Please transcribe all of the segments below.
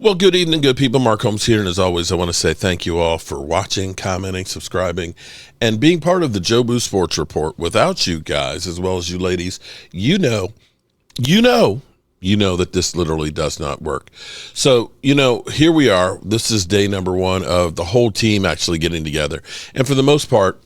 Well, good evening, good people. Mark Holmes here, and as always, I want to say thank you all for watching, commenting, subscribing, and being part of the Joe Boo Sports Report. Without you guys, as well as you ladies, you know that this literally does not work. So, here we are. This is day number one of the whole team actually getting together. And for the most part,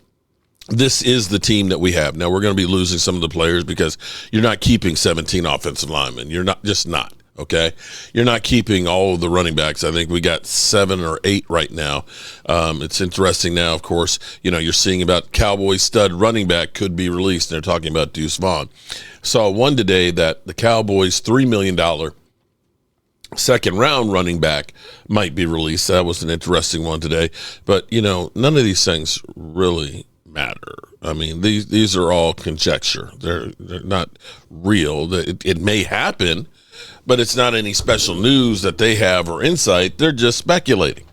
this is the team that we have. Now, we're going to be losing some of the players because you're not keeping 17 offensive linemen. You're not. Okay, you're not keeping all of the running backs. I think we got 7 or 8 right now. It's interesting now, of course, you're seeing about Cowboys stud running back could be released. And they're talking about Deuce Vaughn. Saw one today that the Cowboys $3 million second round running back might be released. That was an interesting one today. But, none of these things really matter. I mean, these are all conjecture. They're not real. It may happen, but it's not any special news that they have or insight. They're just speculating.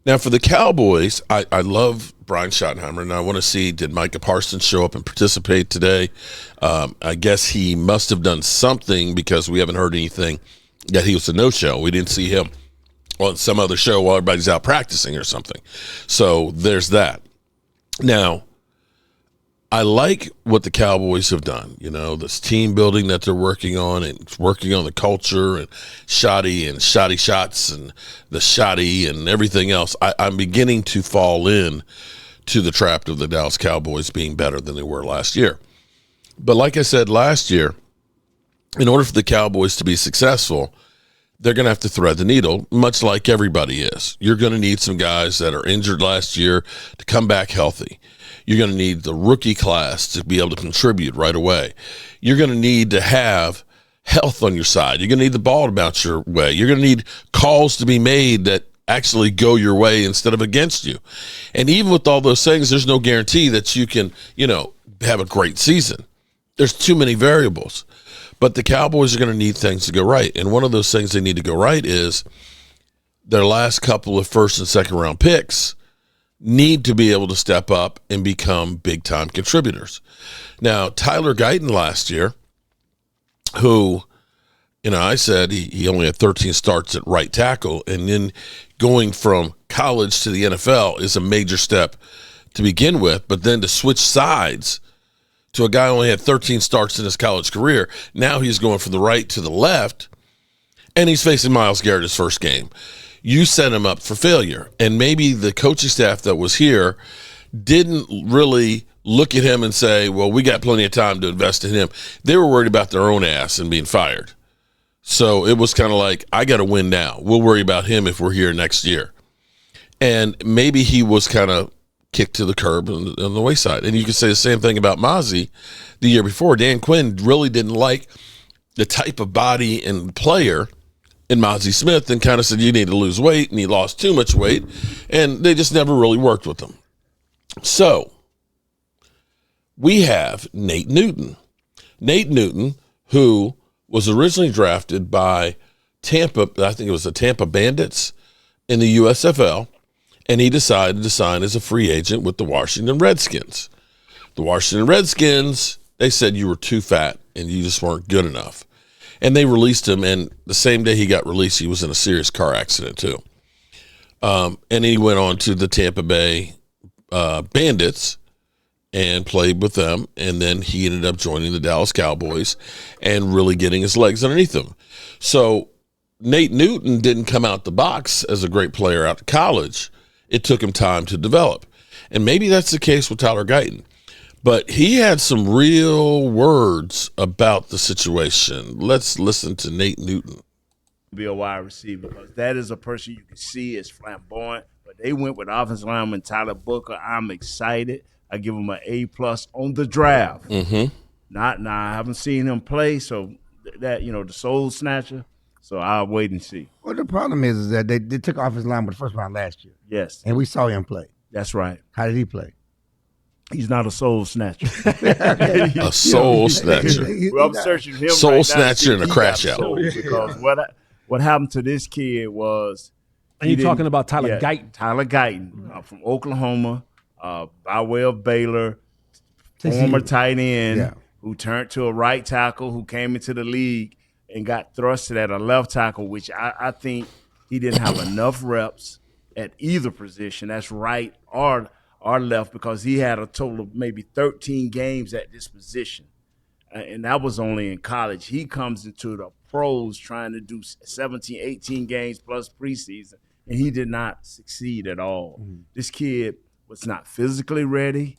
Now, for the Cowboys, I love Brian Schottenheimer, and I want to see, did Micah Parsons show up and participate today? I guess he must have done something because we haven't heard anything that he was a no-show. We didn't see him on some other show while everybody's out practicing or something. So there's that. Now, I like what the Cowboys have done, this team building that they're working on and working on the culture and shoddy shots and the shoddy and everything else. I'm beginning to fall in to the trap of the Dallas Cowboys being better than they were last year. But like I said last year, in order for the Cowboys to be successful, they're going to have to thread the needle, much like everybody is. You're going to need some guys that are injured last year to come back healthy. You're going to need the rookie class to be able to contribute right away. You're going to need to have health on your side. You're going to need the ball to bounce your way. You're going to need calls to be made that actually go your way instead of against you. And even with all those things, there's no guarantee that you can, have a great season. There's too many variables. But the Cowboys are going to need things to go right. And one of those things they need to go right is their last couple of first and second round picks need to be able to step up and become big-time contributors. Now, Tyler Guyton last year, who, I said he only had 13 starts at right tackle, and then going from college to the NFL is a major step to begin with, but then to switch sides to a guy who only had 13 starts in his college career, now he's going from the right to the left, and he's facing Myles Garrett his first game. You set him up for failure. And maybe the coaching staff that was here didn't really look at him and say, well, we got plenty of time to invest in him. They were worried about their own ass and being fired. So it was kind of like, I got to win now. We'll worry about him if we're here next year. And maybe he was kind of kicked to the curb on the wayside. And you could say the same thing about Mozzie the year before. Dan Quinn really didn't like the type of body and player in Mozzie Smith and kind of said, you need to lose weight, and he lost too much weight, and they just never really worked with him. So we have Nate Newton. Nate Newton, who was originally drafted by Tampa, I think it was the Tampa Bandits in the USFL, and he decided to sign as a free agent with the Washington Redskins. The Washington Redskins, they said you were too fat and you just weren't good enough. And they released him, and the same day he got released, he was in a serious car accident too. And he went on to the Tampa Bay Bandits and played with them, and then he ended up joining the Dallas Cowboys and really getting his legs underneath him. So Nate Newton didn't come out the box as a great player out of college. It took him time to develop. And maybe that's the case with Tyler Guyton. But he had some real words about the situation. Let's listen to Nate Newton. Be a wide receiver, because that is a person you can see is flamboyant. But they went with offensive lineman Tyler Booker. I'm excited. I give him an A+ on the draft. Mm-hmm. I haven't seen him play, so that the soul snatcher. So I'll wait and see. Well, the problem is that they took offensive line with the first round last year. Yes, and we saw him play. That's right. How did he play? He's not a soul snatcher. A soul snatcher. Well, I'm searching him. Soul right snatcher now and a crash out. Because what happened to this kid was. And you're talking about Tyler Guyton. Tyler Guyton from Oklahoma, by way of Baylor, former tight end who turned to a right tackle, who came into the league and got thrusted at a left tackle, which I think he didn't have enough reps at either position. That's right or left, because he had a total of maybe 13 games at this position. And that was only in college. He comes into the pros trying to do 17, 18 games plus preseason, and he did not succeed at all. Mm-hmm. This kid was not physically ready,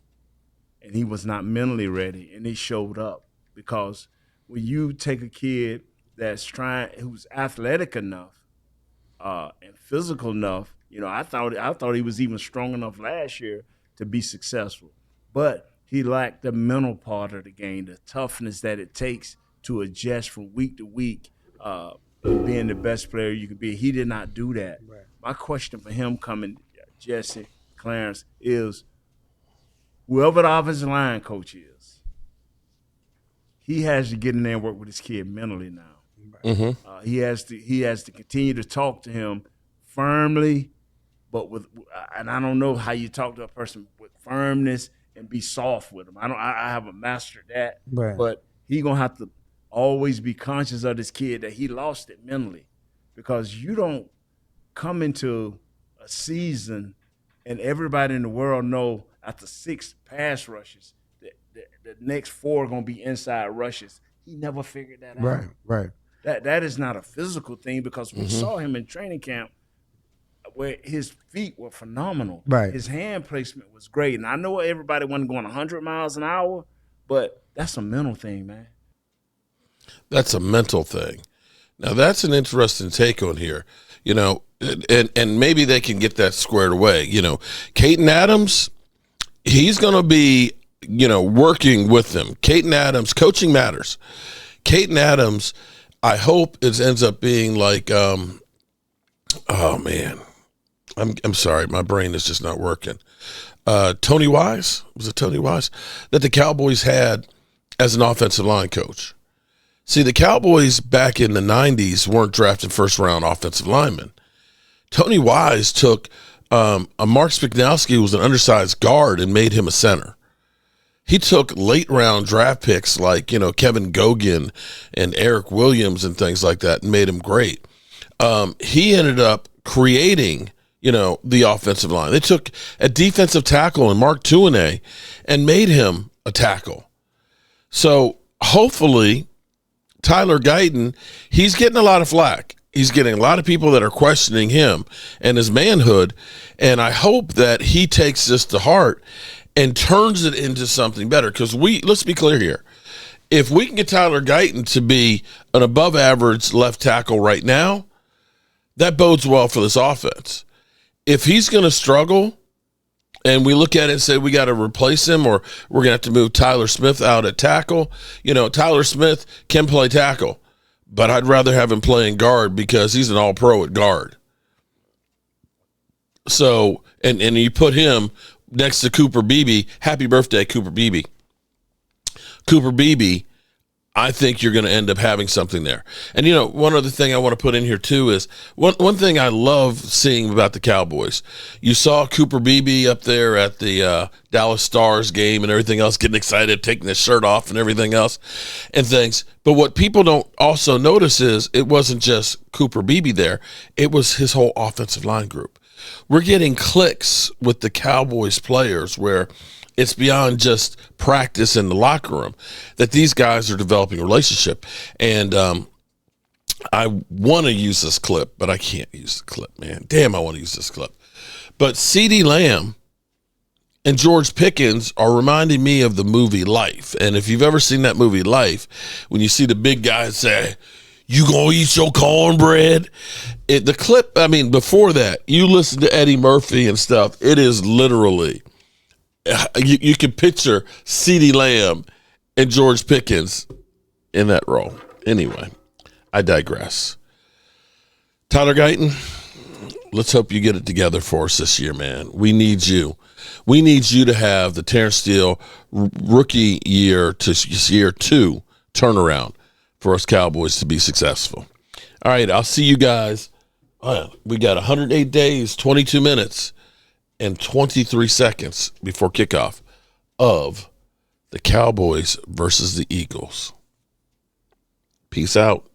and he was not mentally ready, and he showed up. Because when you take a kid who's athletic enough and physical enough, I thought he was even strong enough last year to be successful, but he lacked the mental part of the game, the toughness that it takes to adjust from week to week, and being the best player you could be. He did not do that. Right. My question for him coming, Jesse, Clarence, is whoever the offensive line coach is, he has to get in there and work with his kid mentally now. Mm-hmm. He has to continue to talk to him firmly, but and I don't know how you talk to a person with firmness and be soft with him. I haven't mastered that, right. But he gonna have to always be conscious of this kid that he lost it mentally, because you don't come into a season and everybody in the world know after 6 pass rushes the next 4 are gonna be inside rushes. He never figured that out. Right. That is not a physical thing, because we saw him in training camp where his feet were phenomenal. Right. His hand placement was great. And I know everybody wasn't going 100 miles an hour, but that's a mental thing, man. That's a mental thing. Now, that's an interesting take on here, and maybe they can get that squared away. Guyton Adams, he's going to be, working with them. Guyton Adams, coaching matters. Guyton Adams, I hope it ends up being like, oh, man. I'm sorry, my brain is just not working. Tony Wise, was it Tony Wise, that the Cowboys had as an offensive line coach? See, the Cowboys back in the 90s weren't drafting first-round offensive linemen. Tony Wise took a Mark Spiknowski, who was an undersized guard, and made him a center. He took late-round draft picks like, Kevin Gogan and Eric Williams and things like that and made him great. He ended up creating, the offensive line. They took a defensive tackle in Mark Tuinei and made him a tackle. So hopefully Tyler Guyton, he's getting a lot of flack. He's getting a lot of people that are questioning him and his manhood, and I hope that he takes this to heart and turns it into something better. Because let's be clear here. If we can get Tyler Guyton to be an above-average left tackle right now, that bodes well for this offense. If he's going to struggle and we look at it and say we got to replace him, or we're going to have to move Tyler Smith out at tackle, Tyler Smith can play tackle, but I'd rather have him playing guard because he's an all-pro at guard. So, and you put him next to Cooper Beebe. Happy birthday, Cooper Beebe. Cooper Beebe, I think you're going to end up having something there. And, one other thing I want to put in here, too, is one thing I love seeing about the Cowboys. You saw Cooper Beebe up there at the Dallas Stars game and everything else, getting excited, taking his shirt off and everything else and things. But what people don't also notice is it wasn't just Cooper Beebe there. It was his whole offensive line group. We're getting clicks with the Cowboys players where it's beyond just practice in the locker room, that these guys are developing a relationship. And I want to use this clip, but I can't use the clip, man. Damn, I want to use this clip. But CeeDee Lamb and George Pickens are reminding me of the movie Life. And if you've ever seen that movie Life, when you see the big guys say, "You gonna eat your cornbread?" The clip, before that, you listen to Eddie Murphy and stuff. It is literally, you can picture CeeDee Lamb and George Pickens in that role. Anyway, I digress. Tyler Guyton, let's hope you get it together for us this year, man. We need you. We need you to have the Terrence Steele rookie year to year 2 turnaround for us Cowboys to be successful. All right, I'll see you guys. We got 108 days, 22 minutes, and 23 seconds before kickoff of the Cowboys versus the Eagles. Peace out.